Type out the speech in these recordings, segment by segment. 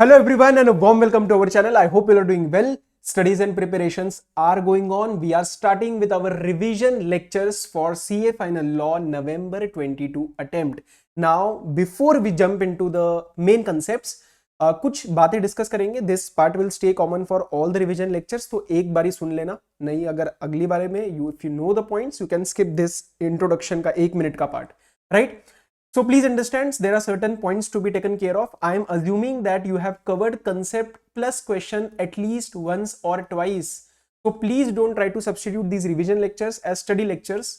Hello everyone and a warm welcome to our channel. I hope you are doing well. Studies and preparations are going on. We are starting with our revision lectures for CA Final Law November 22 attempt. Now, before we jump into the main concepts, कुछ बातें discuss करेंगे. This part will stay common for all the revision lectures, तो एक बारी सुन लेना. नहीं, अगर अगली बारे में if you know the points you can skip this introduction का 1 मिनट का part, right? So please understand there are certain points to be taken care of. I am assuming that you have covered concept plus question at least once or twice. So please don't try to substitute these revision lectures as study lectures.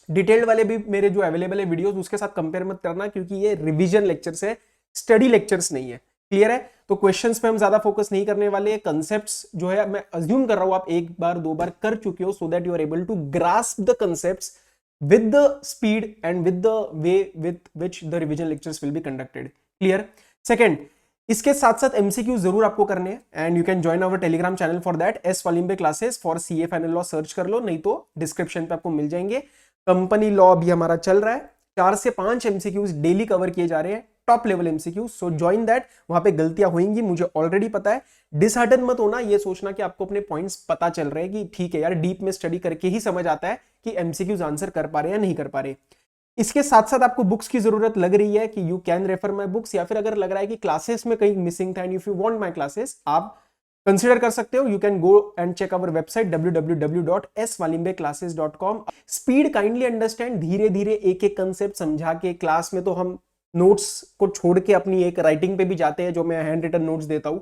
Detailed वाले भी मेरे जो available है videos उसके साथ compare मत करना, क्योंकि ये रिवीजन लेक्चर्स है, स्टडी लेक्चर्स नहीं है. क्लियर है? तो क्वेश्चंस पे हम ज्यादा फोकस नहीं करने वाले. कंसेप्ट्स जो है मैं अज्यूम कर रहा हूं आप एक बार दो बार कर चुके हो, so that you are able to grasp the concepts with the speed and with the way with which the revision lectures will be conducted. Clear? Second, इसके साथ साथ MCQ जरूर आपको करने हैं and you can join our telegram channel for that. S Walimbe classes for CA final law search कर लो, नहीं तो डिस्क्रिप्शन पे आपको मिल जाएंगे. कंपनी लॉ भी हमारा चल रहा है, 4 से 5 MCQs डेली कवर किए जा रहे हैं, top level MCQs. So join that. वहां पे गलतियां होंगी, मुझे ऑलरेडी पता है. डिसहार्टन मत होना, ये सोचना कि आपको अपने पॉइंट्स पता चल रहे हैं कि ठीक है यार, डीप में स्टडी करके ही समझ आता है कि MCQs आंसर कर पा रहे हैं या नहीं कर पा रहे. इसके साथ साथ आपको बुक्स की जरूरत लग रही है कि you can refer my books, या फिर अगर लग रहा है कि क्लासेस में कहीं मिसिंग था and if you want my classes, आप कंसीडर कर सकते हो. You can go and check our website www.swalimbeclasses.com. Speed kindly understand, धीरे धीरे एक एक कंसेप्ट समझा के. क्लास में तो हम नोट्स को छोड़ के अपनी एक राइटिंग पे भी जाते हैं, जो मैं हैंड रिटन नोट्स देता हूं,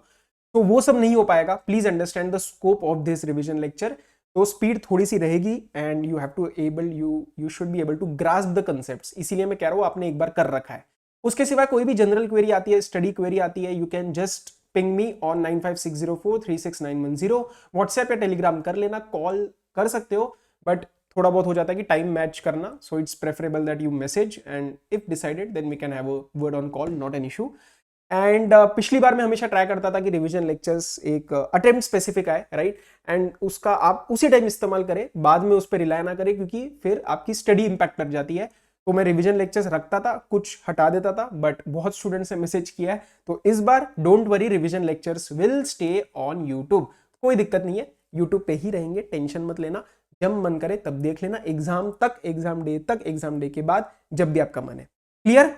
तो वो सब नहीं हो पाएगा. Please understand the scope of this revision lecture. तो स्पीड थोड़ी सी रहेगी and you have to able you should be able to grasp the concepts. इसीलिए मैं कह रहा हूं आपने एक बार कर रखा है. उसके सिवा कोई भी जनरल क्वेरी आती है, स्टडी क्वेरी आती है, you can just ping me on 9560436910. WhatsApp या टेलीग्राम कर लेना, कॉल कर सकते हो, बट थोड़ा बहुत हो जाता है कि टाइम मैच करना. So it's preferable that you message and if decided then we can have a word on call, not an issue. And पिछली बार मैं हमेशा ट्राई करता था कि रिवीजन लेक्चर्स एक अटेम्प्ट स्पेसिफिक आए, राइट? एंड उसका आप उसी टाइम इस्तेमाल करें, बाद में उस पर रिलाय ना करें, क्योंकि फिर आपकी स्टडी इंपैक्ट कर जाती है. तो मैं रिवीजन लेक्चर्स रखता था, कुछ हटा देता था, बट बहुत स्टूडेंट्स ने मैसेज किया है, तो इस बार don't worry, revision lectures will stay on YouTube. कोई दिक्कत नहीं है, यूट्यूब पे ही रहेंगे, टेंशन मत लेना. जब मन करे तब देख लेना, एग्जाम तक, एग्जाम डे तक, एग्जाम डे के बाद, जब भी आपका मन है. क्लियर?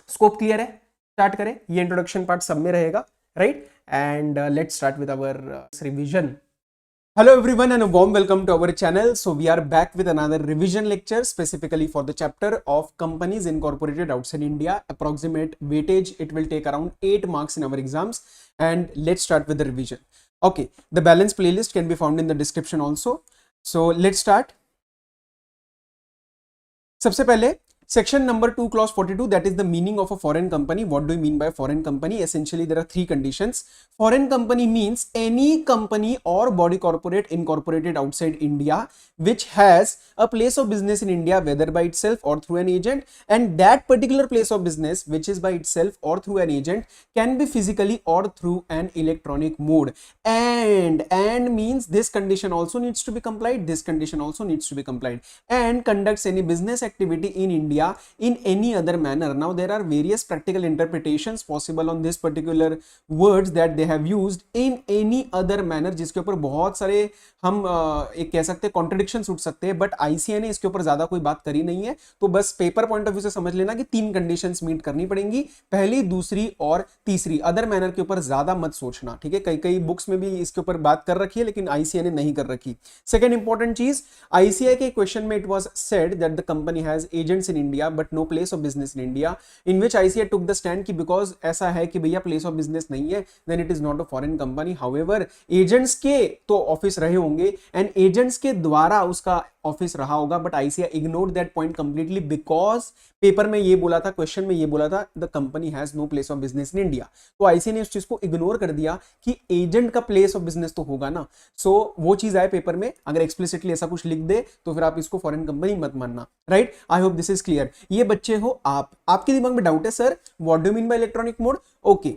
स्कोप क्लियर है? स्टार्ट करें. ये इंट्रोडक्शन पार्ट सब में रहेगा, right? And let's start with our revision. Hello everyone and a warm welcome to our channel. So we are back with another revision lecture specifically for the chapter of companies incorporated outside India. Approximate weightage, it will take around 8 marks in our exams. And let's start with the revision. Okay, the balance playlist can be found in the description also. So let's start. सबसे पहले section number 2 clause 42, that is the meaning of a foreign company. What do you mean by foreign company? Essentially there are 3 conditions. Foreign company means any company or body corporate incorporated outside India which has a place of business in India, whether by itself or through an agent, and that particular place of business which is by itself or through an agent can be physically or through an electronic mode. And means this condition also needs to be complied, this condition also needs to be complied, and conducts any business activity in India in any other manner. Now there are various practical interpretations possible on this particular words that they have used, in any other manner, जिसके ऊपर बहुत सारे हम एक कह सकते हैं contradictions उठ सकते हैं, बट आईसीए ने इसके ऊपर ज्यादा कोई बात करी नहीं है. तो बस पेपर पॉइंट ऑफ व्यू से समझ लेना कि 3 कंडीशंस मीट करनी पड़ेंगी, पहली, दूसरी और तीसरी. अदर मैनर के ऊपर ज्यादा मत सोचना, ठीक है? कई कई बुक्स में भी इसके ऊपर बात कर रखी है, लेकिन आईसीए ने नहीं कर रखी. सेकेंड इंपॉर्टेंट चीज, आईसीए के क्वेश्चन में it was said that the company has agents in India but no place of business in India, in which ICA took the stand कि बिकॉज ऐसा है कि भैया प्लेस ऑफ बिजनेस नहीं है, then it is not a foreign company. However agents के तो office रहे होंगे एंड एजेंट्स के द्वारा उसका ऑफिस रहा होगा, but ICA ignored that point completely, because paper में ये बोला था, क्वेश्चन में ये बोला था, the company has no place of business in India. तो आईसीए ने उस चीज को इग्नोर कर दिया कि एजेंट का प्लेस ऑफ बिजनेस तो होगा ना. सो वो चीज आए पेपर में, अगर एक्सप्लिसिटली ऐसा कुछ लिख दे तो फिर आप इसको फॉरेन कंपनी मत मानना, right? I hope this is clear. ये बच्चे हो आप, आपके दिमाग में डाउट है, sir what do you mean by electronic mode? Okay,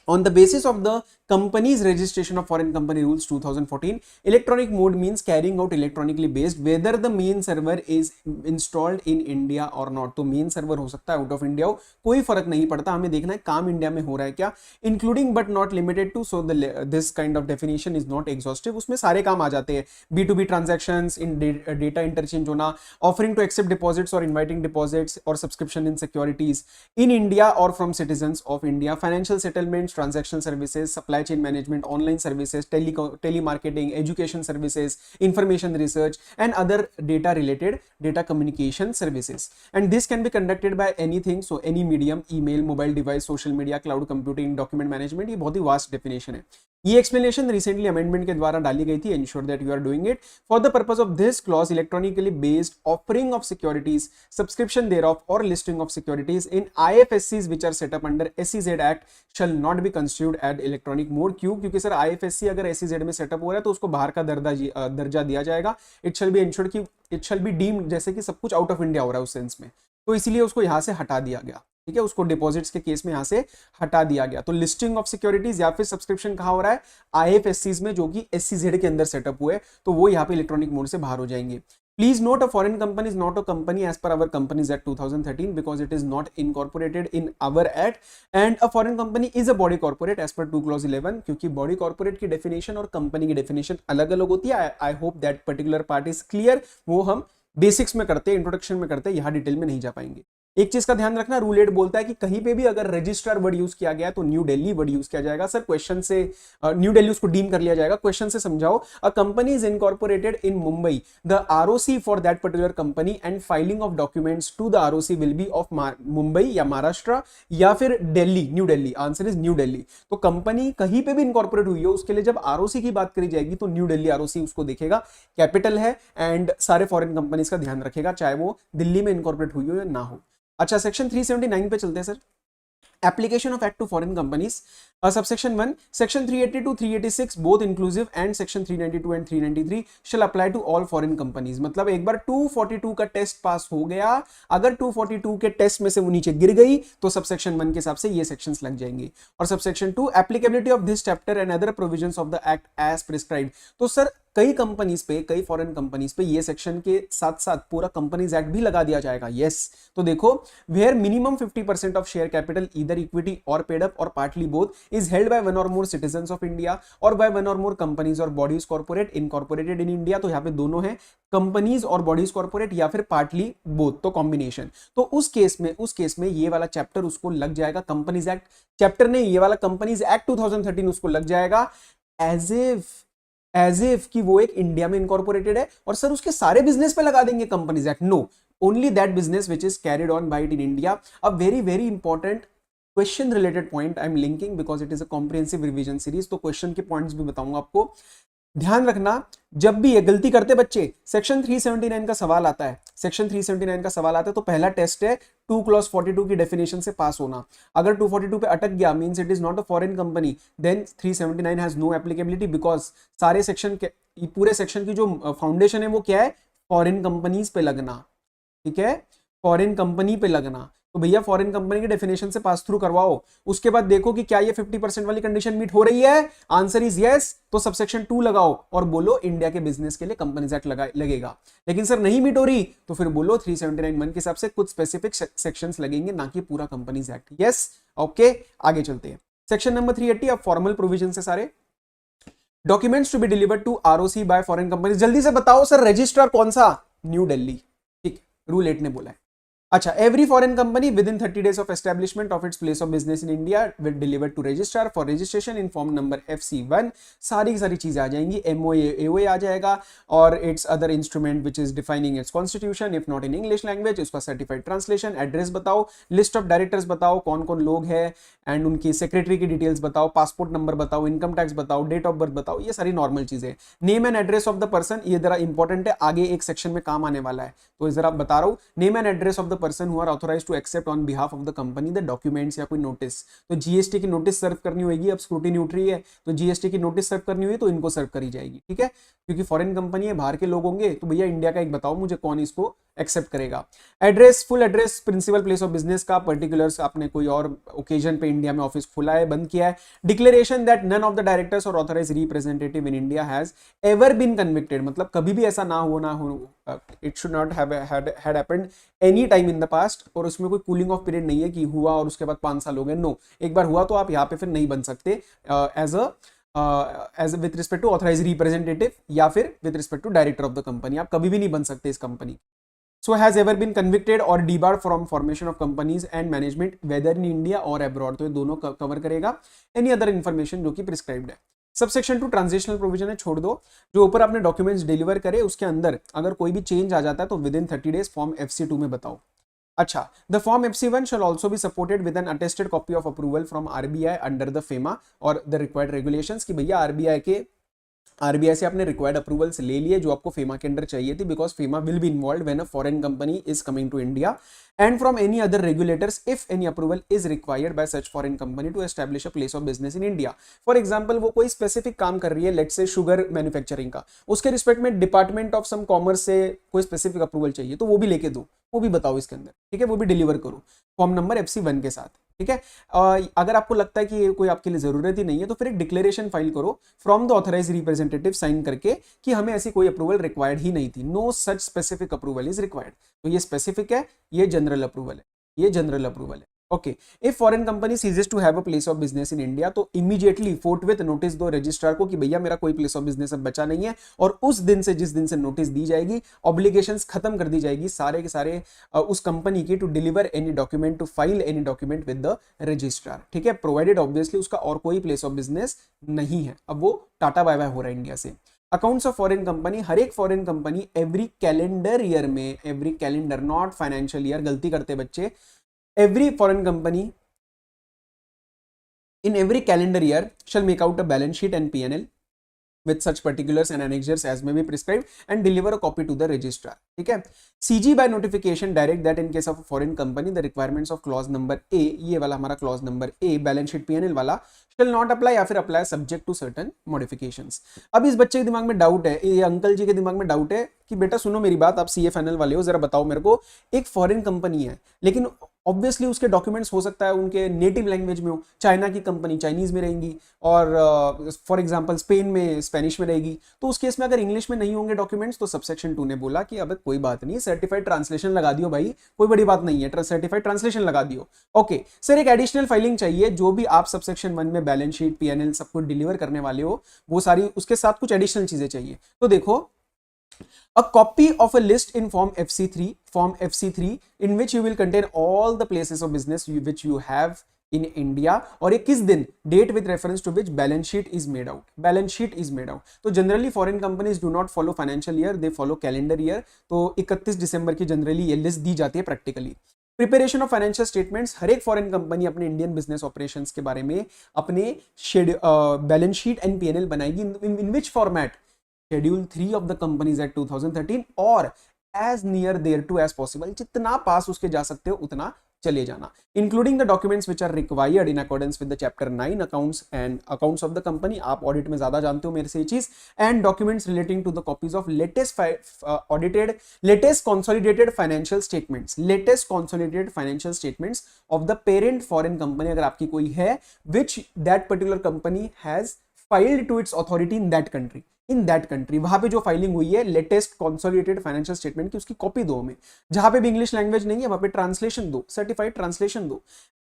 On the basis of the company's registration of foreign company rules 2014, electronic mode means carrying out electronically based whether the main server is installed in India or not. तो main server हो सकता है out of India हो, कोई फर्क नहीं पड़ता, हमें देखना है काम इंडिया में हो रहा है क्या. Including but not limited to, so this kind of definition is not exhaustive. उसमें सारे काम आ जाते हैं. B2B transactions, in data interchange होना, ऑफरिंग टू एक्सेप्ट डिपॉजिट्स और इनवाइटिंग डिपॉजिट्स और subscription in securities in India और from citizens of India, financial settlements, transaction services, supply chain management, online services, telemarketing, education services, information research and other data related data communication services. And this can be conducted by anything, so any medium, email, mobile device, social media, cloud computing, document management. ये बहुत ही vast definition है. ये explanation recently amendment के द्वारा डाली गई थी. Ensure that you are doing it. For the purpose of this clause, electronically based offering of securities, subscription thereof और listing of securities in IFSCs which are set up under SEZ Act shall not be constituted at electronic mode. क्यों? क्योंकि sir IFSC अगर SEZ में setup हो रहा है तो उसको बाहर का दर्जा दिया जाएगा. इट शैल बी एंश्योर्ड कि इट शैल बी डीम्ड जैसे कि सब कुछ आउट ऑफ इंडिया हो रहा है उस सेंस में, तो इसीलिए उसको यहां से हटा दिया गया. ठीक है, उसको डिपॉजिट्स के केस में यहां से हटा दिया गया. तो लिस्टिंग ऑफ सिक्योरिटीज या फिर सब्सक्रिप्शन कहां हो रहा है? IFSCs में, जो कि SEZ के अंदर सेटअप हुए, तो वो यहाँ पे इलेक्ट्रॉनिक मोड से बाहर हो जाएंगे. Please note, a foreign company is not a company as per our Companies Act 2013 because it is not incorporated in our act, and a foreign company is a body corporate as per 2 clause 11. क्योंकि body corporate की definition और company की definition अलग अलग होती है. I hope that particular part is clear. वो हम बेसिक्स में करते हैं, इंट्रोडक्शन में करते हैं, यहाँ डिटेल में नहीं जा पाएंगे. एक चीज का ध्यान रखना, रूल 8 बोलता है कि कहीं पे भी अगर रजिस्ट्रार वर्ड यूज किया गया तो न्यू दिल्ली वर्ड यूज किया जाएगा. सर क्वेश्चन से न्यू दिल्ली उसको डीम कर लिया जाएगा. क्वेश्चन से समझाओ. A company is incorporated in Mumbai, the ROC for that particular company and filing of documents to the ROC will be of Mumbai या महाराष्ट्र या फिर Delhi, new Delhi. Answer is new Delhi. तो कंपनी कहीं पे भी इनकॉर्पोरेट हुई हो उसके लिए जब ROC की बात करी जाएगी तो न्यू दिल्ली ROC उसको देखेगा, कैपिटल है, एंड सारे फॉरेन कंपनीज का ध्यान रखेगा चाहे वो दिल्ली में इनकॉर्पोरेट हुई हो या ना हो. अच्छा, सेक्शन 379 पे चलते हैं sir. Application of Act to foreign companies. Subsection 1, Section 380 to 386 both inclusive and Section 392 and 393 shall apply to all foreign companies. मतलब एक बार 242 का टेस्ट पास हो गया, अगर 242 के टेस्ट में से वो नीचे गिर गई तो सबसेक्शन 1 के हिसाब से ये सेक्शंस लग जाएंगे. और subsection 2, applicability of this chapter and other provisions of the act as prescribed. तो सर कई कंपनीज पे, कई फॉरेन कंपनीज पे ये सेक्शन के साथ साथ पूरा कंपनीज एक्ट भी लगा दिया जाएगा. यस, तो देखो, where minimum 50% of share capital either equity और पेड अप और partly both is held by one or more citizens of India or by one or more companies or bodies corporate incorporated in India. तो यहाँ पे दोनों है, companies और bodies corporate या फिर पार्टली बोथ, तो कॉम्बिनेशन. तो उस केस में ये वाला चैप्टर उसको लग जाएगा. कंपनीज एक्ट चैप्टर नहीं, ये वाला कंपनीज एक्ट 2013 उसको लग जाएगा एज इफ कि वो एक इंडिया में इनकॉर्पोरेटेड है. और सर उसके सारे बिजनेस पे लगा देंगे companies act? No, only that business which is carried on by it in India. A very very important question related point I am linking because it is a comprehensive revision series. तो question के points भी बताऊंगा आपको. ध्यान रखना, जब भी ये गलती करते बच्चे, सेक्शन 379 का सवाल आता है, सेक्शन 379 का सवाल आता है तो पहला टेस्ट है 2 क्लॉज 42 की डेफिनेशन से पास होना. अगर 242 पे अटक गया means it is not a foreign company, then 379 has no applicability because सारे सेक्शन के, पूरे सेक्शन की जो फाउंडेशन है वो क्या है? फॉरेन कंपनीज पे लगना. ठीक है, फॉरेन कंपनी पे लगना. तो भैया फॉरेन कंपनी के डेफिनेशन से पास थ्रू करवाओ. उसके बाद देखो कि क्या ये 50% वाली कंडीशन मीट हो रही है. आंसर इज यस, तो सबसेक्शन 2 लगाओ और बोलो इंडिया के बिजनेस के लिए कंपनीज एक्ट लगेगा. लेकिन सर नहीं मीट हो रही तो फिर बोलो 379(1) के हिसाब से कुछ स्पेसिफिक सेक्शंस लगेंगे, ना कि पूरा कंपनीज एक्ट. यस, ओके, आगे चलते हैं. सेक्शन नंबर 380 अब फॉर्मल प्रोविजन से सारे. Documents to be delivered to ROC by foreign companies. जल्दी से बताओ सर, रजिस्ट्रार कौन सा? न्यू दिल्ली. ठीक, रूल 8 ने बोला है. अच्छा, every foreign company within 30 days of establishment of its place of business in India will deliver to registrar for registration in form number FC1. सारी की सारी चीजें आ जाएंगी. MOA AOA आ जाएगा और it's other instrument which is defining it's constitution if not in English language, उसका certified translation. Address बताओ, list of directors बताओ, कौन कौन लोग हैं एंड उनकी सेक्रेटरी की डिटेल्स बताओ, पासपोर्ट नंबर बताओ, इनकम टैक्स बताओ, डेट ऑफ बर्थ बताओ. ये सारी नॉर्मल चीजें. Name and address of the person, ये जरा इंपॉर्टेंट है, आगे एक सेक्शन में काम आने वाला है, तो जरा बता रहा हूं. Name and address of the the person who are authorised to accept on behalf of the company the documents या कोई नोटिस। तो जीएसटी की नोटिस सर्व करनी होगी, अब स्क्रूटिनी उठ रही है तो जीएसटी की नोटिस सर्व करनी हुई तो इनको सर्व करी जाएगी, ठीक है, क्योंकि फॉरेन कंपनी है, बाहर के लोग होंगे, तो भैया इंडिया का एक बताओ मुझे कौन इसको एक्सेप्ट करेगा। Address, full address, principal place of business का पर्टिकुलर्स, आपने कोई और ओकेजन पे इंडिया में ऑफिस खोला है, बंद किया है। Declaration that none of the directors और authorised representative in India has ever been convicted, मतलब कभी भी ऐसा ना हो, it should not have had happened any time in the past, और उसमें कोई कूलिंग ऑफ पीरियड नहीं है कि हुआ और उसके बाद 5 साल हो गए, नो, एक बार हुआ तो आप यहाँ पे फिर नहीं बन सकते as with respect to authorised representative या फिर with respect to director of the company, आप कभी भी नहीं बन सकते इस कंपनी। So has ever been convicted or debarred from formation of companies and management whether in India or abroad, तो ये दोनों कवर करेगा। Any other information जो कि प्रिस्क्राइब्ड है। सबसेक्शन 2 ट्रांजिशनल प्रोविजन है, छोड़ दो, जो ऊपर आपने डॉक्यूमेंट्स डिलीवर करे उसके अंदर अगर कोई भी चेंज आ जाता है तो with in 30 days form FC2 में बताओ। अच्छा, the form FC1 shall also be supported with an attested copy of approval from RBI under the FEMA और the required regulations, कि भैया आरबीआई से आपने रिक्वायर्ड अप्रूवल्स ले लिए जो आपको फेमा के अंदर चाहिए थी, because FEMA will be involve when a foreign company is coming to India and from any other regulators if any approval is required by such foreign company to establish a place of business in India. For example वो कोई specific काम कर रही है, let's say sugar manufacturing का, उसके respect में department of some commerce से कोई स्पेसिफिक अप्रूवल चाहिए तो वो भी लेके दो, वो भी बताओ इसके अंदर, ठीक है, वो भी डिलीवर करो फॉर्म नंबर FC1 के साथ, ठीक है। अगर आपको लगता है कि ये कोई आपके लिए जरूरत ही नहीं है तो फिर एक डिक्लेरेशन फाइल करो from the authorised representative sign करके कि हमें ऐसी कोई अप्रूवल रिक्वायर्ड ही नहीं थी, no such specific approval is required. तो ये स्पेसिफिक है, ये जनरल अप्रूवल है, ये जनरल अप्रूवल है। Okay, if foreign company ceases to have a place of business in India तो इमीडिएटली फोर्टविथ नोटिस दो रजिस्ट्रार को कि भैया मेरा कोई प्लेस ऑफ बिजनेस अब बचा नहीं है, और उस दिन से जिस दिन से नोटिस दी जाएगी ऑब्लिगेशंस खत्म कर दी जाएगी सारे के सारे उस कंपनी की to deliver any document, to file any document with the registrar, ठीक है, प्रोवाइडेड ऑब्वियसली उसका और कोई प्लेस ऑफ बिजनेस नहीं है। अब वो टाटा बाय बाय हो रहा है इंडिया से। अकाउंट्स ऑफ फॉरेन कंपनी, हर एक foreign company every calendar year में, every calendar not financial year, गलती करते बच्चे, every foreign company in every calendar year shall make out a balance sheet and P&L with such particulars and annexures as may be prescribed and deliver a copy to the registrar, ठीक है। CG by notification direct that in case of a foreign company the requirements of clause number A, ये वाला हमारा clause number A balance sheet P&L वाला shall not apply या फिर apply subject to certain modifications। अब इस बच्चे के दिमाग में डाउट है, ये अंकल जी के दिमाग में डाउट है कि बेटा सुनो मेरी बात, आप CA फाइनल वाले हो, जरा बताओ मेरे को, एक फॉरेन कंपनी है लेकिन ऑब्वियसली उसके डॉक्यूमेंट्स हो सकता है उनके नेटिव लैंग्वेज में हो, चाइना की कंपनी चाइनीज में रहेंगी और फॉर एग्जांपल स्पेन में स्पेनिश में रहेगी, तो उस केस में अगर इंग्लिश में नहीं होंगे डॉक्यूमेंट्स तो सबसेक्शन 2 ने बोला कि अब कोई बात नहीं, सर्टिफाइड ट्रांसलेशन लगा दियो भाई, कोई बड़ी बात नहीं है, सर्टिफाइड ट्रांसलेशन लगा दियो। ओके सर, एक एडिशनल फाइलिंग चाहिए, जो भी आप सबसेक्शन 1 में बैलेंस शीट P&L सब कुछ डिलीवर करने वाले हो वो सारी उसके साथ कुछ एडिशनल चीजें चाहिए। तो देखो, a copy of a list in form FC3 in which you will contain all the places of business which you have in India, और ये किस दिन, date with reference to which balance sheet is made out, तो generally foreign companies do not follow financial year, they follow calendar year, तो 31 दिसंबर की generally ये list दी जाती है practically. Preparation of financial statements, हर एक फॉरेन कंपनी अपने इंडियन बिजनेस ऑपरेशंस के बारे में अपने बैलेंस शीट एंड P&L बनाएगी in which format, Schedule 3 of the Companies Act 2013 और as near thereto as possible, जितना पास उसके जा सकते हो उतना चले जाना, including the documents which are required in accordance with the chapter 9 accounts of the company, आप ऑडिट में ज्यादा जानते हो मेरे से ये चीज, and documents relating to the copies of latest consolidated financial statements of the parent foreign company, अगर आपकी कोई है, which that particular company has filed to its authority in that country, वहां पे जो फाइलिंग हुई है लेटेस्ट कंसोलिडेटेड फाइनेंशियल स्टेटमेंट की, उसकी कॉपी दो हमें, जहां पे भी इंग्लिश लैंग्वेज नहीं है वहां पे ट्रांसलेशन दो, सर्टिफाइड ट्रांसलेशन दो।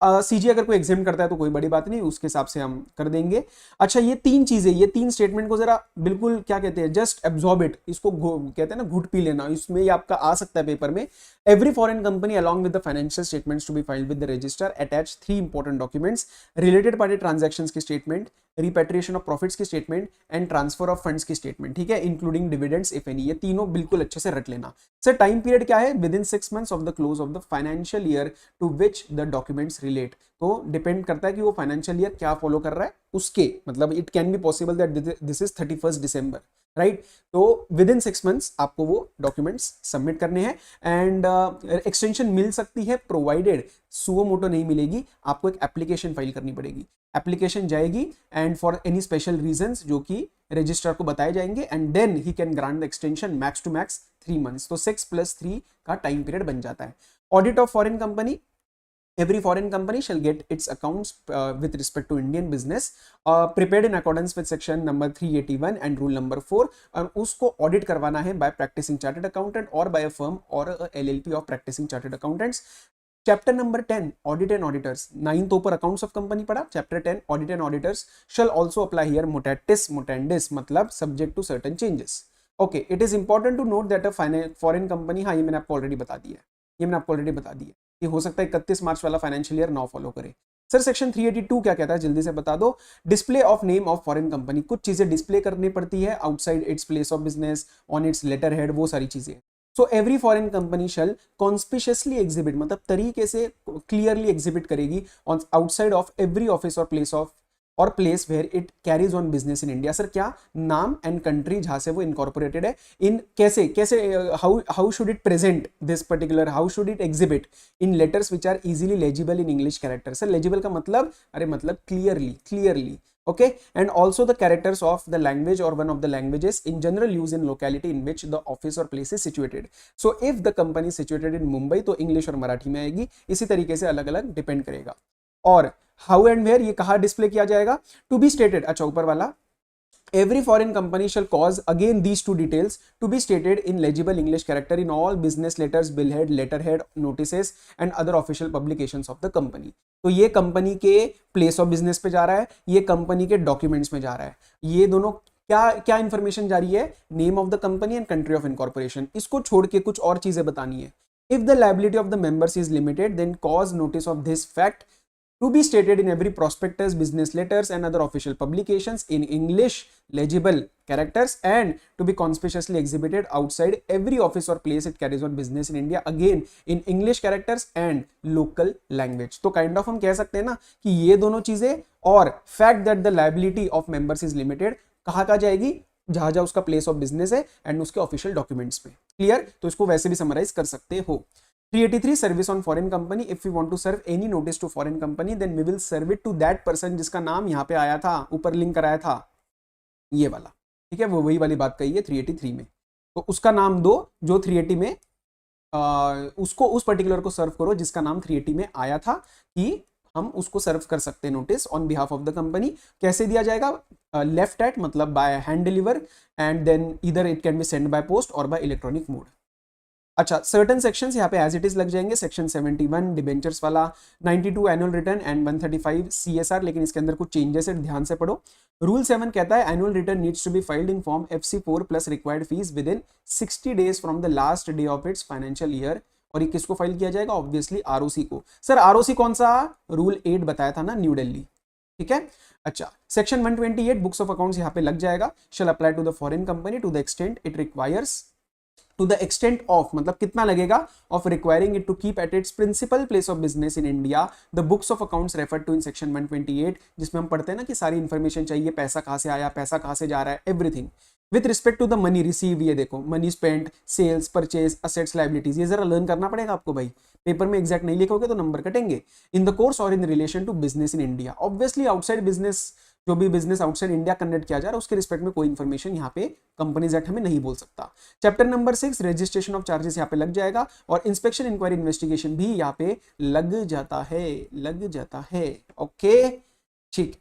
सीजी अगर कोई एग्जाम करता है तो कोई बड़ी बात नहीं, उसके हिसाब से हम कर देंगे। अच्छा, ये 3 चीजें, ये 3 स्टेटमेंट को जरा बिल्कुल क्या कहते हैं, जस्ट एब्जॉर्ब इट, इसको कहते हैं ना घुट पी लेना, इसमें ये आपका आ सकता है पेपर में। Every foreign company along with the financial statements to be filed with the register attach 3 important documents, related party transactions की स्टेटमेंट, रिपेट्रिएशन ऑफ प्रॉफिट्स की statement and transfer of funds की स्टेटमेंट, ठीक है, including dividends if any, ये तीनों बिल्कुल अच्छे से रट लेना। सर टाइम पीरियड क्या है, within 6 months of the close of the financial year to which the documents relate, तो डिपेंड करता है कि वो फाइनेंशियल ईयर क्या फॉलो कर रहा है उसके, मतलब it can be possible that this is 31 December, right. तो विद इन 6 मंथ्स आपको वो डॉक्यूमेंट्स सबमिट करने हैं एंड एक्सटेंशन मिल सकती है प्रोवाइडेड सुओ मोटो नहीं मिलेगी, आपको एक एप्लीकेशन फाइल करनी पड़ेगी। एप्लीकेशन जाएगी and for any special reasons जो कि रजिस्ट्रार को बताए जाएंगे and then he can grant the extension max to max 3 months. तो 6+3 का टाइम पीरियड बन जाता है। Audit of foreign company, every foreign company shall get its accounts with respect to Indian business prepared in accordance with section number 381 and rule number 4 और उसको audit करवाना है by practicing chartered accountant or by a firm or a LLP of practicing chartered accountants। Chapter number 10 audit and auditors, 9 तो ऊपर accounts of company पढ़ा, chapter 10 audit and auditors shall also apply here mutatis mutandis मतलब subject to certain changes. Okay, it is important to note that a foreign company, हाँ ये मैंने आपको already बता दिया है, ये मैंने आपको ऑलरेडी बता दिया है कि हो सकता है 31 मार्च वाला फाइनेंशियल ईयर ना फॉलो करे। सर सेक्शन 382 क्या कहता है, जल्दी से बता दो। Display of name of foreign company, कुछ चीजें डिस्प्ले करनी पड़ती है outside its place of business, on its letter head, वो सारी चीजें। So every foreign company shall conspicuously exhibit मतलब तरीके से क्लियरली एग्जिबिट करेगी on outside of every office और प्लेस ऑफ और place where it carries on business in India. Sir क्या नाम एंड कंट्री जहां से वो इनकॉर्पोरेटेड है, इन कैसे कैसे how should it present this particular, how should it exhibit in letters which are easily legible in English character. Sir legible का मतलब, अरे मतलब clearly okay, and also the characters of the language or one of the languages in general use in locality in which the office or place is situated। so if the company is situated in Mumbai तो English और मराठी में आएगी, इसी तरीके से अलग अलग depend करेगा। और हाउ एंड वेयर ये कहाँ डिस्प्ले किया जाएगा, टू बी स्टेटेड, अच्छा ऊपर वाला, every foreign company shall cause again these two details to be stated in legible English character in all business letters, billhead, letterhead, notices and other official publications of the company। तो ये company के place of business पे जा रहा है, ये company के documents में जा रहा है, ये दोनों क्या क्या इंफॉर्मेशन जा रही है, name of the company and country of incorporation. इसको छोड़ के कुछ और चीजें बतानी है। If the liability of the members is limited then cause notice of this fact to be stated in every prospectus, business letters and other official publications in English legible characters and to be conspicuously exhibited outside every office or place it carries on business in India again in English characters and local language। तो kind of हम कह सकते हैं ना कि ये दोनों चीजें और fact that the liability of members is limited कहाँ कहाँ जाएगी, जहां जहां उसका प्लेस ऑफ बिजनेस है एंड उसके ऑफिशियल डॉक्यूमेंट्स पे। क्लियर, तो इसको वैसे भी समराइज कर सकते हो। 383 service on foreign company, if you want to serve any notice to foreign company then we will serve it to that person जिसका नाम यहाँ पे आया था, ऊपर लिंक कराया था ये वाला, ठीक है, वो वही वाली बात कही है 383 में। तो उसका नाम दो जो 380 में उसको उस पर्टिकुलर को सर्व करो जिसका नाम 380 में आया था कि हम उसको सर्व कर सकते हैं notice on behalf of the company. कैसे दिया जाएगा, लेफ्ट एट मतलब by hand deliver and then इधर it can be send by post और बाय इलेक्ट्रॉनिक मोड। अच्छा, सर्टेन सेक्शंस यहाँ पे एज इट इज लग जाएंगे। सेक्शन 71 डिबेंचर्स वाला, 92 एनुअल रिटर्न एंड 135 CSR, लेकिन इसके अंदर कुछ चेंजेस है, ध्यान से पढ़ो। रूल 7 कहता है annual return needs to be filed in form FC4 plus required fees within 60 days from the last day of its financial year. और ये किसको फाइल किया जाएगा, ऑब्वियसली ROC को। सर ROC कौन सा, रूल 8 बताया था ना, न्यू दिल्ली, ठीक है। अच्छा, सेक्शन 128 बुक्स ऑफ अकाउंट्स यहाँ पे लग जाएगा, shall apply to the foreign company to the extent it requires, to the extent of मतलब कितना लगेगा, of requiring it to keep at its principal place of business in India the books of accounts referred to in section 128, जिसमें हम पढ़ते हैं ना कि सारी इंफॉर्मेशन चाहिए, पैसा कहाँ से आया, पैसा कहाँ से जा रहा है, everything with respect to the money receive. ये देखो money spent, sales, purchase, assets, liabilities, ये जरा लर्न करना पड़ेगा आपको भाई, पेपर में एग्जैक्ट नहीं लिखोगे तो नंबर कटेंगे। इन द कोर्स और in relation to business in India, obviously outside business, जो भी बिजनेस आउटसाइड इंडिया कंडक्ट किया जा रहा है उसके रिस्पेक्ट में कोई इंफॉर्मेशन यहाँ पे कंपनीज एक्ट हमें नहीं बोल सकता। Chapter number 6 registration of charges यहाँ पे लग जाएगा और इंस्पेक्शन इंक्वायरी इन्वेस्टिगेशन भी यहाँ पे लग जाता है। ओके ठीक।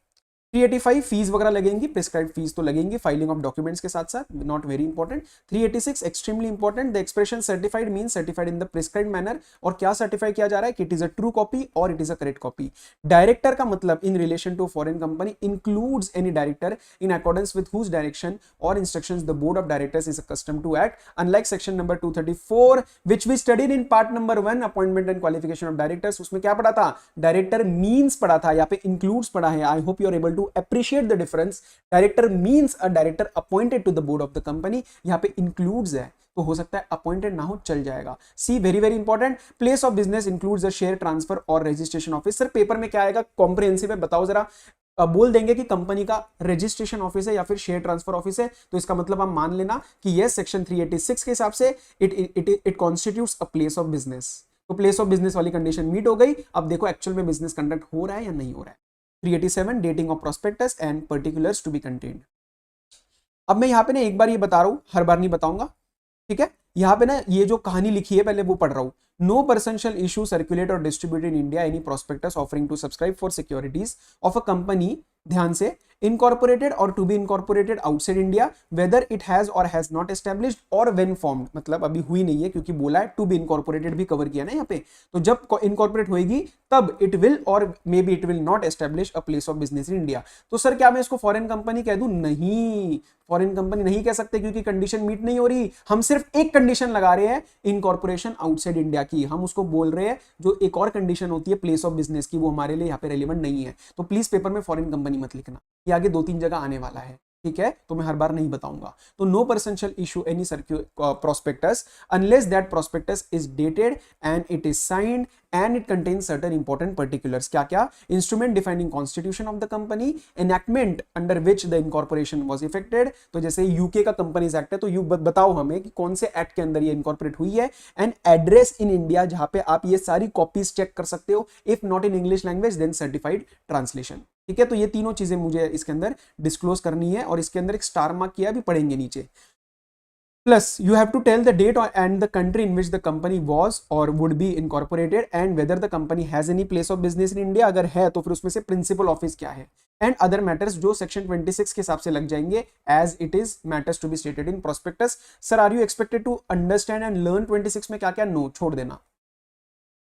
385 फीस वगैरह लगेंगी, प्रिस्क्राइब फीस तो लगेंगी फाइलिंग ऑफ डॉक्यूमेंट्स के साथ साथ, not very important. 386 extremely important, the expression certified mean certified in the prescribed manner, और क्या सर्टिफाई किया जा रहा है कि it is a true copy और it is a correct copy. Director का मतलब in relation to foreign company includes any director in accordance with whose direction और instructions the board of directors is accustomed to act, unlike section number 234 which we studied in part number 1 appointment and qualification of directors। उसमें क्या पढ़ा था, director means पढ़ा था, यहाँ पे includes पढ़ा है। I hope you are able to appreciate the difference। Director means a director appointed to the board of the company, यहाँ पे इंक्लूड्स है तो हो सकता है अपॉइंटेड ना हो, चल जाएगा। See very very important, place of business includes the share transfer और रजिस्ट्रेशन ऑफिस। सर पेपर में क्या आएगा, कॉम्प्रिहेंसिव है, बताओ जरा। बोल देंगे कि कंपनी का रजिस्ट्रेशन ऑफिस है या फिर शेयर ट्रांसफर ऑफिस है, तो इसका मतलब आप मान लेना कि यस सेक्शन 386 के हिसाब से it constitutes a place of business. तो प्लेस ऑफ बिजनेस वाली कंडीशन मीट हो गई। अब देखो एक्चुअल में बिजनेस कंडक्ट हो रहा है या नहीं हो रहा है। 387 dating of prospectus and particulars to be contained. अब मैं यहाँ पे ना एक बार ये बता रहा हूं, हर बार नहीं बताऊंगा, ठीक है। यहाँ पे ना ये जो कहानी लिखी है पहले वो पढ़ रहा हूं। No person shall issue, circulate और distribute in India any prospectus offering to subscribe for securities of a company, ध्यान से, incorporated or to be incorporated outside India whether it has or has not established or when formed, मतलब अभी हुई नहीं है क्योंकि बोला है to be incorporated भी कवर किया ना यहाँ पे, तो जब incorporate होएगी तब it will or maybe it will not establish a place of business in India। तो सर क्या मैं इसको फॉरेन कंपनी कह दूं? नहीं, फॉरेन कंपनी नहीं कह सकते क्योंकि कंडीशन मीट नहीं हो रही। हम सिर्फ एक कंडीशन लगा रहे हैं इनकॉर्पोरेशन आउटसाइड इंडिया की, हम उसको बोल रहे हैं जो एक और कंडीशन होती है प्लेस ऑफ बिजनेस की, वो हमारे लिए यहाँ पे रेलिवेंट नहीं है। तो प्लीज पेपर में फॉरेन कंपनी मत लिखना, ये आगे 2-3 जगह आने वाला है, ठीक है, तो मैं हर बार नहीं बताऊंगा। तो no person shall issue any prospectus unless that prospectus is dated and it is signed and it contains certain important particulars। क्या क्या? Instrument defining constitution of the company, enactment under which the incorporation was effected, तो जैसे UK का companies act है तो you बताओ हमें कि कौन से एक्ट के अंदर ये इनकॉर्पोरेट हुई है, एंड एड्रेस इन इंडिया जहां पे आप ये सारी कॉपीज चेक कर सकते हो, if not in English language then certified translation, ठीक है। तो ये तीनों चीजें मुझे इसके अंदर डिस्क्लोज करनी है और इसके अंदर एक स्टार मार्क किया भी पढ़ेंगे नीचे। Plus, you have to tell the date and the country in which the company was or would be incorporated and whether the company has any place of business in India। अगर है तो फिर उसमें से प्रिंसिपल ऑफिस क्या है, and other matters जो section 26 के हिसाब से लग जाएंगे as it is matters to be stated in prospectus. Sir are you expected to understand and learn 26 में क्या क्या? नो, छोड़ देना।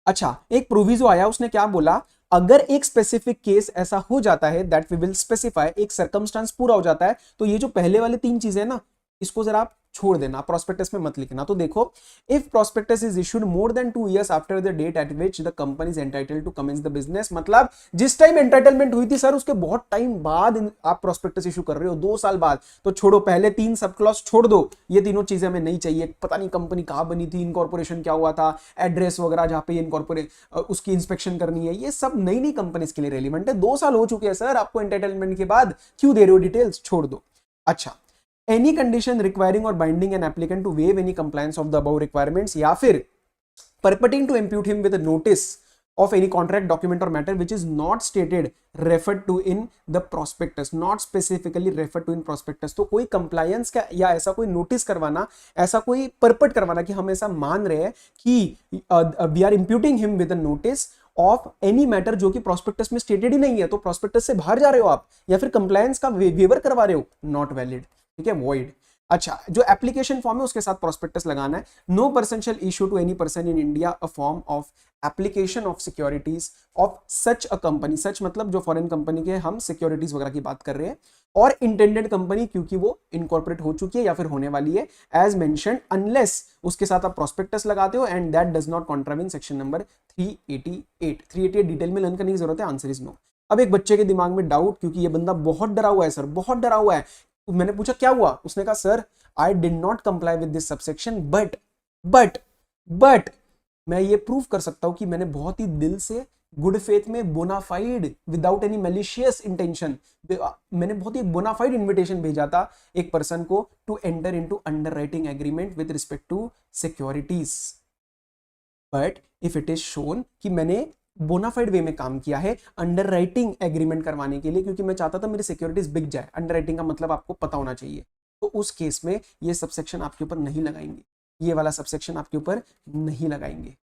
अच्छा, एक प्रोविजो आया, उसने क्या बोला, अगर एक स्पेसिफिक केस ऐसा हो जाता है दैट वी विल स्पेसिफाई, एक सर्कमस्टांस पूरा हो जाता है, तो ये जो पहले वाले 3 चीजें ना इसको जरा आप छोड़ देना, प्रोस्पेक्टस में मत लिखना। तो देखो, if prospectus is issued more than 2 years after the date at which the company is entitled to commence the business, मतलब जिस टाइम एंटाइटलमेंट हुई थी सर उसके बहुत टाइम बाद आप प्रोस्पेक्टस इशू कर रहे हो, 2 साल बाद, तो छोड़ो, पहले 3 सब क्लॉज छोड़ दो, ये तीनों चीजें हमें नहीं चाहिए। पता नहीं कंपनी कहां बनी थी, इनकॉर्पोरेशन क्या हुआ था, एड्रेस वगैरह जहां पे इनकॉर्पोरेट उसकी इंस्पेक्शन करनी है, ये सब नई नई कंपनीज के लिए रेलिवेंट है। 2 साल हो चुके हैं सर आपको एंटाइटलमेंट के बाद, क्यों दे रहे हो डिटेल्स? छोड़ दो। अच्छा, any condition requiring or binding an applicant to waive any compliance of the above requirements, या फिर purporting to impute him with a notice of any contract document or matter which is not stated referred to in the prospectus, not specifically referred to in prospectus। तो कोई compliance का या ऐसा कोई notice करवाना, ऐसा कोई purport करवाना कि हम ऐसा मान रहे हैं कि we are imputing him with a notice of any matter जो कि प्रोस्पेक्टस में स्टेटेड ही नहीं है, तो प्रोस्पेक्टस से बाहर जा रहे हो आप, या फिर कंप्लायंस का वेवर करवा रहे हो, नॉट वैलिड, ठीक है, वॉइड। अच्छा, जो एप्लीकेशन फॉर्म है उसके साथ प्रोस्पेक्टस लगाना है। No person shall issue to any person in India a form of application of securities of such a company, such मतलब जो फॉरेन कंपनी के हम सिक्योरिटीज वगैरह की बात कर रहे हैं, और इंटेंडेड कंपनी क्योंकि वो इनकॉर्पोरेट हो चुकी है या फिर होने वाली है, एज मेंशन्ड, अनलेस उसके साथ आप प्रोस्पेक्टस लगाते हो and that does not contravene section number 388 detail में लर्न करने की जरूरत है, आंसर इज नो। अब एक बच्चे के दिमाग में डाउट, क्योंकि ये बंदा बहुत डरा हुआ है सर, बहुत डरा हुआ है, तो मैंने पूछा क्या हुआ, उसने कहा sir I did not comply with this subsection but मैं ये प्रूव कर सकता हूं कि मैंने बहुत ही दिल से, गुड फेथ में, bona fide, without any malicious intention, मैंने बहुत ही बोनाफाइड इन्विटेशन भेजा था एक पर्सन को to enter into underwriting agreement with respect to securities, but if it is shown कि मैंने बोनाफाइड वे में काम किया है अंडरराइटिंग एग्रीमेंट करवाने के लिए, क्योंकि मैं चाहता था मेरी सिक्योरिटीज बिक जाए, अंडरराइटिंग का मतलब आपको पता होना चाहिए, तो उस केस में ये सबसेक्शन आपके ऊपर नहीं लगाएंगे, ये वाला सबसेक्शन आपके ऊपर नहीं लगाएंगे,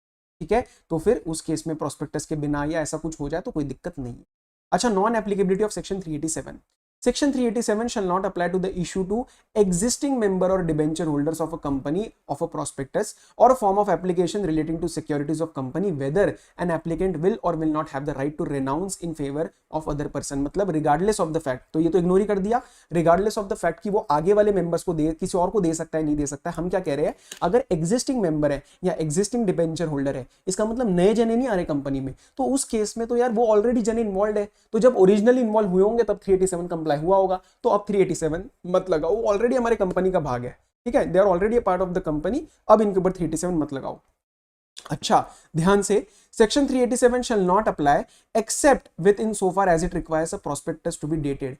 ठीक है। तो फिर उस केस में प्रोस्पेक्टस के बिना या ऐसा कुछ हो जाए तो कोई दिक्कत नहीं है। अच्छा, non applicability of section 387, Section 387 shall not apply to the issue to existing member or debenture holders of a company of a prospectus or a form of application relating to securities of company whether an applicant will or will not have the right to renounce in favor of other person, मतलब regardless of the fact, तो ये तो ignore ही कर दिया, regardless of the fact कि वो आगे वाले मेंबर्स को दे, किसी और को दे सकता है, नहीं दे सकता है। हम क्या कह रहे हैं, अगर एग्जिस्टिंग मेंबर है या एग्जिस्टिंग डिबेंचर होल्डर है, इसका मतलब नए जने नहीं आ रहे कंपनी में, तो उस केस में तो यार वो ऑलरेडी जने इन्वॉल्व है, तो जब ओरिजिनली इन्वॉल्व हुए होंगे तब 387 कंप्लाई हुआ होगा, तो अब 387 मत लगाओ, वो ऑलरेडी हमारे कंपनी का भाग है, ठीक है, they are already a part of the company, अब इनके ऊपर 387 मत लगाओ। अच्छा, ध्यान से, section 387 shall not apply except with in so far as it requires a prospectus to be dated.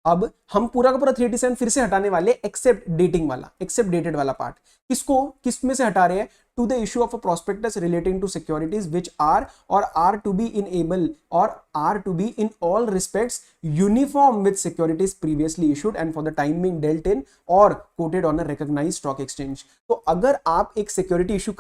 अब हम पूरा का पूरा 387 फिर से हटाने वाले एक्सेप्ट डेटिंग वाला, एक्सेप्ट डेटेड वाला पार्ट। किसको, किस में से हटा रहे हैं? To the issue of a prospectus relating to securities which are और आर टू बी इनेबल और are to be in all respects uniform with securities previously issued and for the timing dealt in और quoted on a recognised stock exchange. तो अगर आप एक security issue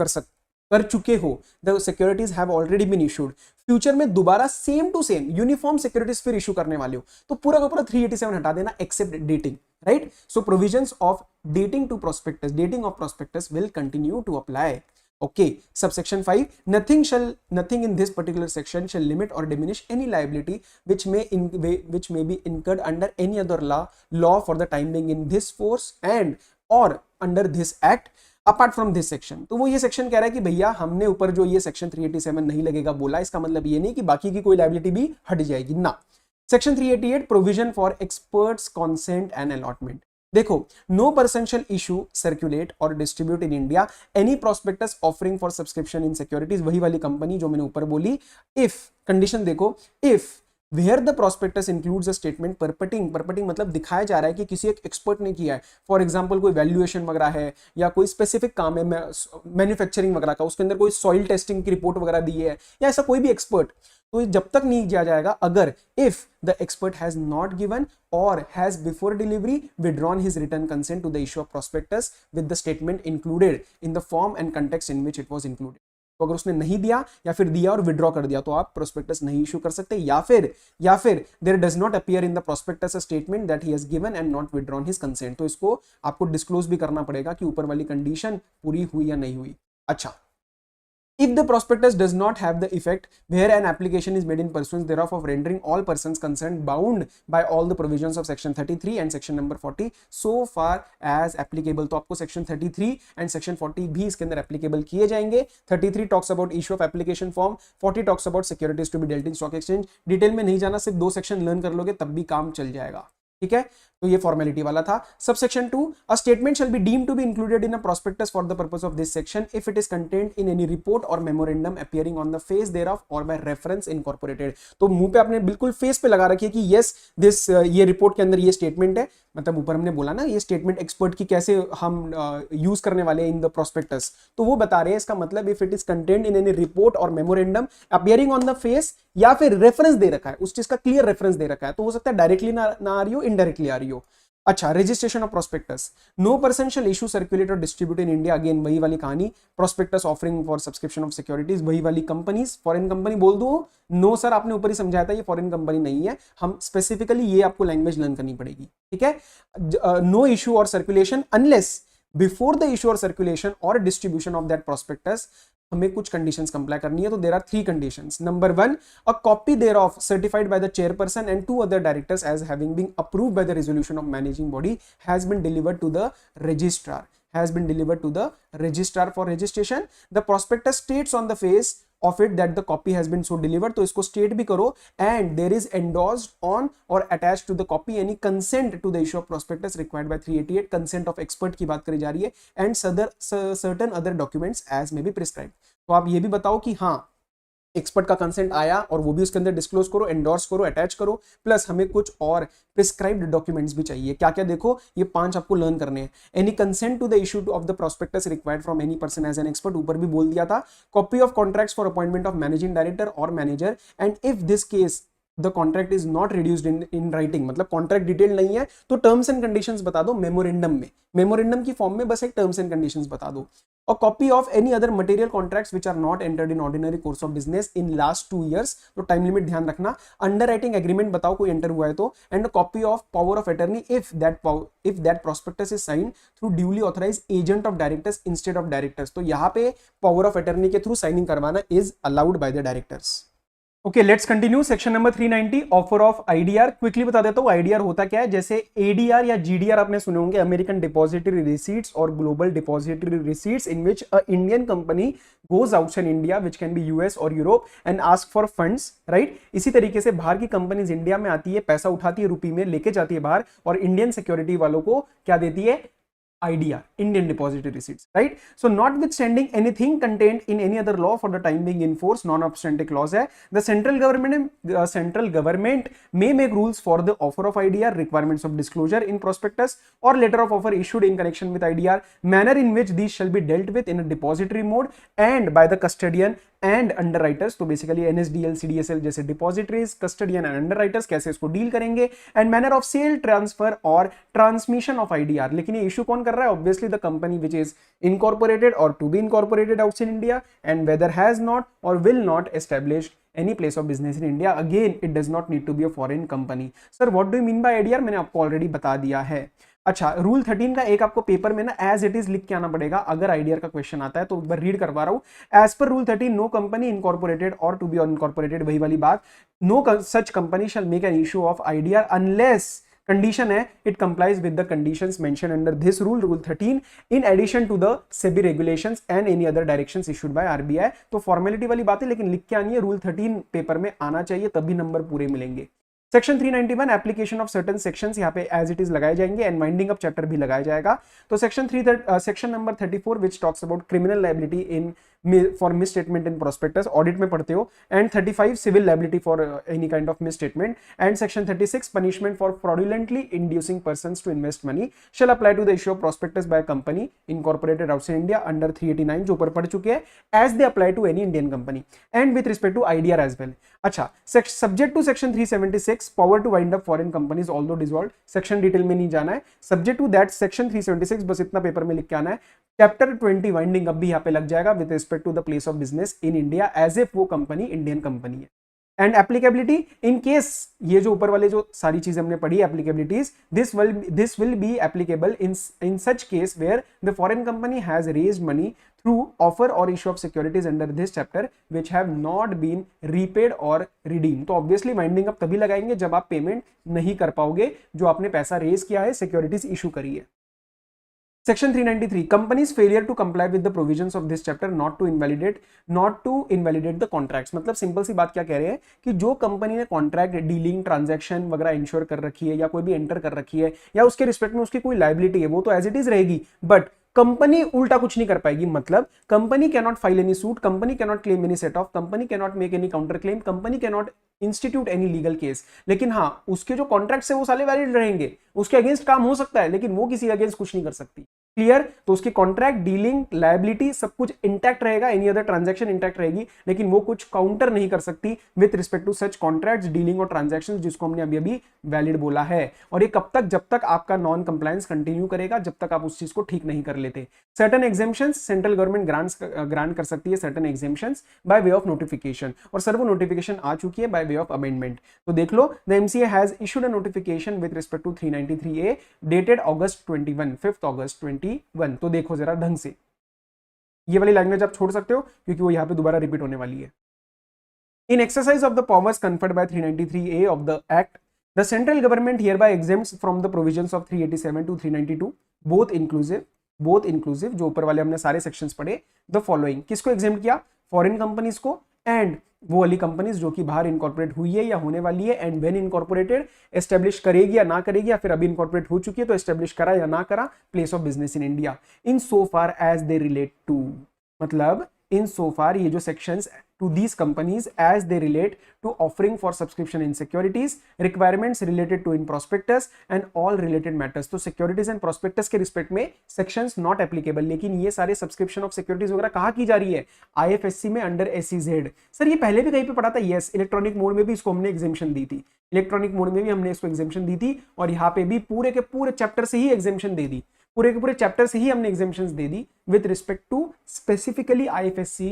कर चुके हो, the securities have already been issued, future में दोबारा same to same uniform securities फिर इशू करने वाले हो, तो पूरा का पूरा 387 हटा देना except dating, right? So provisions of dating to prospectus, dating of prospectus will continue to apply. Okay, subsection 5, nothing in this particular section shall limit or diminish any liability which may be incurred under any other law for the time being in this force and or under this act apart from this section। तो वो ये section कह रहा है कि भैया हमने ऊपर जो ये सेक्शन 387 नहीं लगेगा बोला, इसका मतलब ये नहीं कि बाकी की कोई लायबिलिटी भी हट जाएगी ना। Section 388, provision for experts consent and allotment. देखो, no person shall issue, circulate और distribute in India any prospectus offering for subscription in securities, वही वाली कंपनी जो मैंने ऊपर बोली। इफ, कंडीशन देखो, if where the prospectus includes a statement purporting मतलब दिखाया जा रहा है कि किसी एक एक्सपर्ट ने किया है, फॉर एग्जांपल कोई वैल्यूएशन वगैरह है या कोई स्पेसिफिक काम है मैन्युफैक्चरिंग वगैरह का, उसके अंदर कोई सॉइल टेस्टिंग की रिपोर्ट वगैरह दी है या ऐसा कोई भी एक्सपर्ट, तो जब तक नहीं किया जाएगा, अगर if the expert has not given और has before delivery withdrawn his return consent to the issue of prospectus with the statement included in the form and context in which it was included. तो अगर उसने नहीं दिया या फिर दिया और विड्रॉ कर दिया तो आप प्रोस्पेक्टस नहीं इशू कर सकते, या फिर there does not appear in the prospectus a statement that he has given and not withdrawn his consent. तो इसको आपको डिस्क्लोज भी करना पड़ेगा कि ऊपर वाली कंडीशन पूरी हुई या नहीं हुई। अच्छा, if the prospectus does not have the effect where an application is made in pursuance thereof of rendering all persons concerned bound by all the provisions of section 33 and section number 40 so far as applicable, तो आपको section 33 and section 40 भी इसके अंदर applicable किए जाएंगे। 33 talks about issue of application form, 40 talks about securities to be dealt in stock exchange। Detail में नहीं जाना, सिर्फ 2 सेक्शन लर्न कर लोगे तब भी काम चल जाएगा, ठीक है? तो ये फॉर्मेलिटी वाला था। Subsection 2, a statement shall be deemed to be included in a prospectus for the purpose of this section if it is content in any report और memorandum appearing on the face thereof और by reference incorporated. तो मुंह पे आपने बिल्कुल face पे लगा रखी है कि यस दिस ये रिपोर्ट के अंदर ये स्टेटमेंट है, मतलब ऊपर हमने बोला ना ये स्टेटमेंट एक्सपर्ट की कैसे हम यूज करने वाले हैं इन द प्रोस्पेक्टस, तो वो बता रहे हैं इसका मतलब if it is content in any report और memorandum appearing on the face, या फिर रेफरेंस दे रखा है, उस चीज का क्लियर रेफरेंस दे रखा है, तो हो सकता है डायरेक्टली ना आ रही हो, इनडायरेक्टली आ रही हो। अच्छा, registration of prospectus, no person shall issue, circulate और डिस्ट्रीब्यूट इन इंडिया, अगेन वही वाली कहानी, prospectus offering for subscription of securities, वही वाली कंपनीज। फॉरेन कंपनी बोल दूं? नो सर, आपने ऊपर ही समझाया था ये फॉरेन कंपनी नहीं है, हम स्पेसिफिकली ये आपको लैंग्वेज लर्न करनी पड़ेगी, ठीक है? नो इशू और circulation unless before the issue और सर्कुलेशन और डिस्ट्रीब्यूशन ऑफ दैट प्रोस्पेक्टस हमें कुछ कंडीशंस कंप्लाई करनी है, तो there are 3 conditions. Number 1, a copy thereof certified by the chairperson and 2 other directors as having been approved by the resolution of managing body has been delivered to the registrar, has been delivered to the registrar for registration. The prospectus states on the face of it that the copy has been so delivered, तो इसको state भी करो, and there is endorsed on or attached to the copy any consent to the issue of prospectus required by 388, consent of expert की बात करी जा रही है, and certain other documents as may be prescribed। तो आप ये भी बताओ कि हाँ एक्सपर्ट का कंसेंट आया और वो भी उसके अंदर डिस्क्लोज करो, एंडोर्स करो, अटैच करो, प्लस हमें कुछ और प्रिस्क्राइब्ड डॉक्यूमेंट्स भी चाहिए। क्या क्या देखो, ये 5 आपको लर्न करने हैं। Any consent to the issue of the prospectus required from any person as an expert, ऊपर भी बोल दिया था। Copy of contracts for appointment of managing director और manager, and if this case the contract is not reduced in writing, मतलब contract detail नहीं है तो टर्म्स एंड कंडीशंस बता दो मेमोरेंडम में, मेमोरेंडम की फॉर्म में बस एक टर्म्स एंड कंडीशंस बता दो। A copy of any other material contracts which are not entered in ordinary course of business in last 2 years, तो टाइम लिमिट ध्यान रखना। अंडरराइटिंग एग्रीमेंट बताओ कोई एंटर हुआ है तो, and copy of power of attorney if that prospectus is signed through duly authorise agent of directors instead of directors. तो यहाँ पे पावर ऑफ अटर्नी के थ्रू साइनिंग करवाना is allowed by the directors. Okay, let's continue. Section number 390, offer of IDR. Quickly बता देता हूँ IDR होता क्या है। जैसे एडीआर या जीडीआर आपने सुने होंगे, अमेरिकन डिपॉजिटरी रिसीट्स और global depository receipts, in which a Indian company goes outside India which can be US और Europe and ask for funds, right. इसी तरीके से बाहर की कंपनीज इंडिया में आती है, पैसा उठाती है रुपये में, लेके जाती है बाहर, और इंडियन सिक्योरिटी वालों को क्या देती है, IDR, Indian Depository Receipts, right? So notwithstanding anything contained in any other law for the time being in force, non-obstante clause है, the central government may make rules for the offer of IDR, requirements of disclosure in prospectus or letter of offer issued in connection with IDR, manner in which these shall be dealt with in a depository mode and by the custodian and underwriters. तो basically NSDL, CDSL जैसे depositories, custodian and underwriters कैसे इसको deal करेंगे, and manner of sale, transfer और transmission of IDR. लेकिन ये issue कौन कर रहा है? Obviously the company which is incorporated or to be incorporated outside India and whether has not or will not establish any place of business in India. Again, it does not need to be a foreign company. Sir, what do you mean by IDR? मैंने आपको already बता दिया है. अच्छा, rule 13 का एक आपको paper में ना एज इट इज लिख के आना पड़ेगा अगर आईडीआर का क्वेश्चन आता है. तो एक बार रीड करवा रहा हूं. As per rule 13, no company incorporated or to be unincorporated, वही वाली बात, no such company shall make an issue of IDR unless condition है it complies with the conditions mentioned under this rule 13 in addition to the SEBI regulations and any other directions issued by RBI. तो formality वाली बात है लेकिन लिख के आनी है. रूल 13 पेपर में आना चाहिए तभी नंबर पूरे मिलेंगे. Section 391 application of certain sections, यहाँ पे एज इट इज लगाए जाएंगे एंड वाइंडिंग अप चैप्टर भी लगाया जाएगा. तो section number 34 which talks about criminal liability in for misstatement in prospectus, audit में पढ़ते हो, and 35 civil liability for any kind of misstatement, and section 36 punishment for fraudulently inducing persons to invest money shall apply to the issue of prospectus by company incorporated outside India under 389 जो ऊपर पढ़ चुके हैं, as they apply to any Indian company and with respect to IDR as well. अच्छा, subject to section 376 power to wind up foreign companies although dissolved, section detail में नहीं जाना है. सब्जेक्ट टू दैट सेक्शन 376 बस इतना paper में लिख के आना है. चैप्टर 20 वाइंडिंग अप भी यहाँ पे लग जाएगा with respect to the place of business in India as if वो कंपनी इंडियन कंपनी है. एंड एप्लीकेबिलिटी इन केस, ये जो ऊपर वाले जो सारी चीजें हमने पढ़ी applicabilities, this will be applicable in such case where the foreign company has raised money through offer or issue of securities under this chapter which have not been repaid or redeemed. तो obviously winding up तभी लगाएंगे जब आप payment नहीं कर पाओगे जो आपने पैसा रेज किया है, सिक्योरिटीज इशू करी है. Section 393, companies failure to comply with the provisions of this chapter not to invalidate the contracts. मतलब सिंपल सी बात क्या कह रहे हैं कि जो कंपनी ने कॉन्ट्रैक्ट डीलिंग ट्रांजैक्शन वगैरह इंश्योर कर रखी है या कोई भी एंटर कर रखी है या उसके रिस्पेक्ट में उसकी कोई लायबिलिटी है वो तो एज इट इज रहेगी, बट कंपनी उल्टा कुछ नहीं कर पाएगी. मतलब company can not file any suit, company can not claim any set of, company can not make any counter claim, company can not institute any legal case. लेकिन हाँ, उसके जो कॉन्ट्रैक्ट्स है वो साले वैलिड रहेंगे, उसके अगेंस्ट काम हो सकता है लेकिन वो किसी अगेंस्ट कुछ नहीं कर सकती. क्लियर? तो उसकी कॉन्ट्रैक्ट डीलिंग लायबिलिटी सब कुछ इंटैक्ट रहेगा, एनी अदर ट्रांजैक्शन इंटैक्ट रहेगी, लेकिन वो कुछ काउंटर नहीं कर सकती with respect to such contracts, dealing और ट्रांजैक्शंस जिसको हमने अभी अभी वैलिड बोला है. और ये कब तक? जब तक आपका नॉन कंप्लायंस कंटिन्यू करेगा, जब तक आप उस चीज को ठीक नहीं कर लेते. Certain exemptions central government grant कर सकती है certain exemptions by way of notification, और सर वो नोटिफिकेशन आ चुकी है बाय वे ऑफ अमेंडमेंट. तो देख लो, the MCA has issued a notification with respect to 393A dated August 21, 5th August 21. तो देखो जरा ढंग से, ये वाली लैंग्वेज आप छोड़ सकते हो क्योंकि वो यहां पे दोबारा रिपीट होने वाली है. In exercise of the powers conferred by 393A of the act, the central government hereby exempts from the provisions of 387 to 392 both inclusive जो ऊपर वाले हमने सारे सेक्शंस पढ़े, द फॉलोइंग. किसको एग्जेम्प्ट किया? फॉरेन कंपनीज को एंड वो वाली कंपनीज जो कि बाहर इनकॉर्पोरेट हुई है या होने वाली है, एंड व्हेन इनकॉर्पोरेटेड एस्टेब्लिश करेगी या ना करेगी, या फिर अभी इनकॉर्पोरेट हो चुकी है तो एस्टेब्लिश करा या ना करा place of business in India in so far as they relate to. मतलब इन सो फार ये जो sections to these companies as they relate to offering for subscription in securities, requirements related to in prospectus and all related matters. तो securities and prospectus के respect में sections not applicable, लेकिन ये सारे subscription of securities वगैरह कहाँ की जा रही है? IFSC में अंडर SEZ. सर ये पहले भी कहीं पे पढ़ा था? यस, इलेक्ट्रॉनिक मोड में भी इसको हमने एग्जेम्पशन दी थी, इलेक्ट्रॉनिक मोड में भी हमने इसको एग्जेम्पशन दी थी, और यहाँ पे भी पूरे के पूरे चैप्टर से ही एग्जेम्पशन दे दी, पूरे के पूरे चैप्टर से ही हमने एग्जेम्पशंस दे दी with respect to specifically IFSC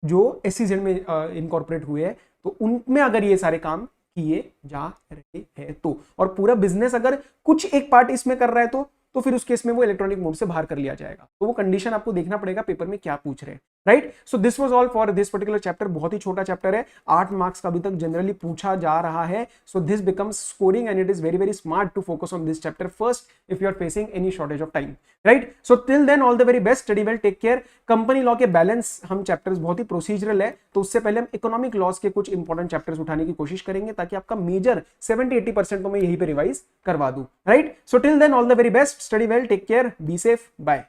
जो SEZ में इनकॉर्पोरेट हुए हैं, तो उनमें अगर ये सारे काम किए जा रहे हैं तो, और पूरा बिजनेस अगर कुछ एक पार्ट इसमें कर रहा है तो फिर उस केस में वो इलेक्ट्रॉनिक मोड से बाहर कर लिया जाएगा. तो वो कंडीशन आपको देखना पड़ेगा पेपर में क्या पूछ रहे हैं. Right. So this was all for this particular chapter. बहुत ही छोटा चैप्टर है, 8 मार्क्स का अभी तक जनरली पूछा जा रहा है। So this becomes scoring and it is very very smart to focus on this chapter first if you are facing any shortage of time, right. So till then all the very best, study well, take care. Company law के balance हम chapters बहुत ही procedural है, तो उससे पहले हम economic loss के कुछ इंपॉर्टेंट चैप्टर्स उठाने की कोशिश करेंगे ताकि आपका मेजर 70-80% तो मैं यहीं पे रिवाइज करवा दूं, right. So till then all the very best, study well, take care, be safe, bye.